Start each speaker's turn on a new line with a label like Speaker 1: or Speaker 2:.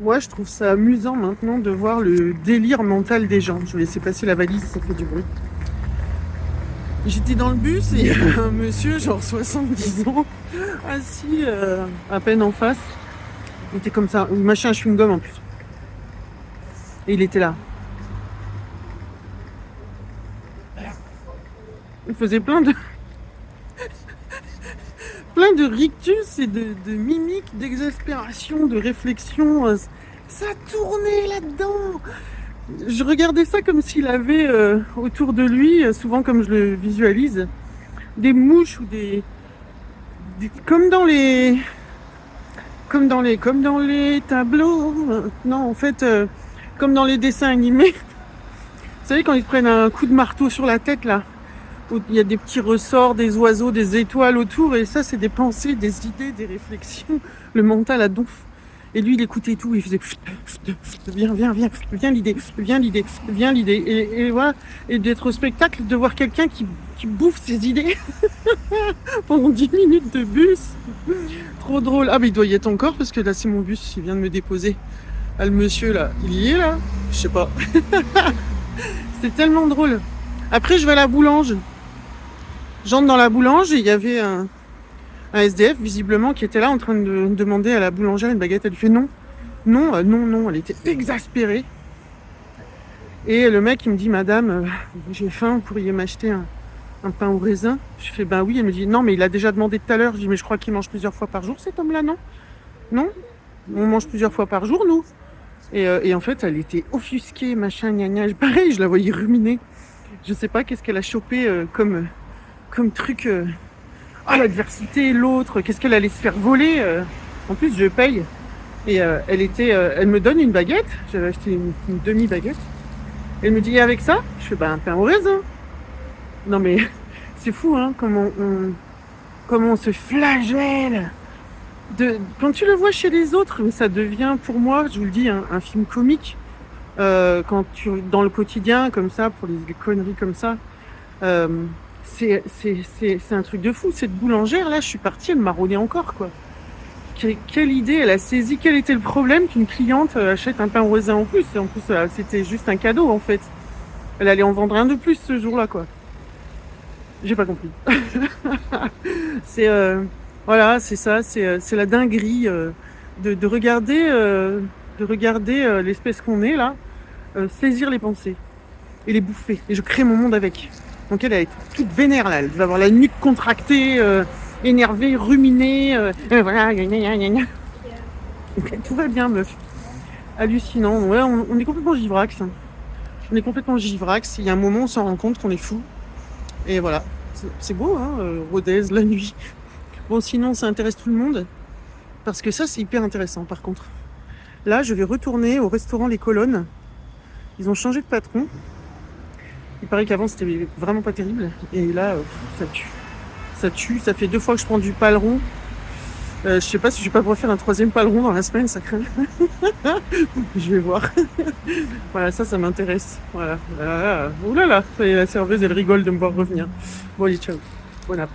Speaker 1: Moi, je trouve ça amusant maintenant de voir le délire mental des gens. Je vais laisser passer la valise, ça fait du bruit. J'étais dans le bus et il y a un monsieur, genre 70 ans, assis à peine en face. Il était comme ça, il mâchait un chewing-gum en plus. Et il était là. Il faisait plein de rictus et de mimiques, d'exaspération, de réflexion. Ça tournait là-dedans. Je regardais ça comme s'il avait autour de lui, souvent comme je le visualise, des mouches ou comme dans les tableaux. Non, en fait, comme dans les dessins animés. Vous savez quand ils prennent un coup de marteau sur la tête là, où il y a des petits ressorts, des oiseaux, des étoiles autour, et ça c'est des pensées, des idées, des réflexions. Le mental à donf. Et lui, il écoutait tout, il faisait viens l'idée, viens l'idée. Et voilà, et d'être au spectacle, de voir quelqu'un qui bouffe ses idées pendant 10 minutes de bus. Trop drôle. Ah, mais il doit y être encore, parce que là, c'est mon bus, il vient de me déposer. Ah, le monsieur, là, il y est, là? Je sais pas. C'était tellement drôle. Après, je vais à la boulange. J'entre dans la boulange et il y avait un SDF, visiblement, qui était là en train de demander à la boulangère une baguette. Elle lui fait non. Non. Elle était exaspérée. Et le mec, il me dit, madame, j'ai faim, vous pourriez m'acheter un pain au raisin? Je fais, ben oui. Elle me dit, non, mais il a déjà demandé tout à l'heure. Je dis, mais je crois qu'il mange plusieurs fois par jour, cet homme-là, non? Non? On mange plusieurs fois par jour, nous. Et en fait, elle était offusquée, machin, gna gna. Pareil, je la voyais ruminer. Je sais pas qu'est-ce qu'elle a chopé comme truc. L'adversité, l'autre, qu'est-ce qu'elle allait se faire voler. En plus, je paye. Et elle me donne une baguette. J'avais acheté une demi-baguette. Elle me dit, et avec ça? Je fais, un pain au raisin. Non mais, c'est fou, hein, comment on se flagelle. Quand tu le vois chez les autres, ça devient pour moi, je vous le dis, un film comique. Dans le quotidien, comme ça, pour les conneries comme ça, c'est un truc de fou. Cette boulangère, là, je suis partie, elle m'a rôdé encore, quoi. Quelle idée, elle a saisi quel était le problème qu'une cliente achète un pain au raisin en plus. En plus, c'était juste un cadeau, en fait. Elle allait en vendre un de plus ce jour-là, quoi. J'ai pas compris. C'est voilà, c'est ça, c'est la dinguerie de regarder l'espèce qu'on est là, saisir les pensées et les bouffer. Et je crée mon monde avec. Donc elle est toute vénère là, elle va avoir la nuque contractée, énervée, ruminée, voilà, gna gna gna. Tout va bien, meuf. Hallucinant. Ouais, on est complètement givrax. On est complètement givrax. Il y a un moment, on s'en rend compte qu'on est fou. Et voilà. C'est beau, hein, Rodez, la nuit. Bon, sinon, ça intéresse tout le monde. Parce que ça, c'est hyper intéressant, par contre. Là, je vais retourner au restaurant Les Colonnes. Ils ont changé de patron. Il paraît qu'avant, c'était vraiment pas terrible. Et là, ça tue. Ça tue. Ça fait 2 fois que je prends du paleron. Je sais pas si je vais pas pouvoir faire un 3e paleron dans la semaine, ça craint. Je vais voir. Voilà, ça m'intéresse. Voilà. Oulala, la serveuse, elle rigole de me voir revenir. Bon, allez, ciao. Bon app.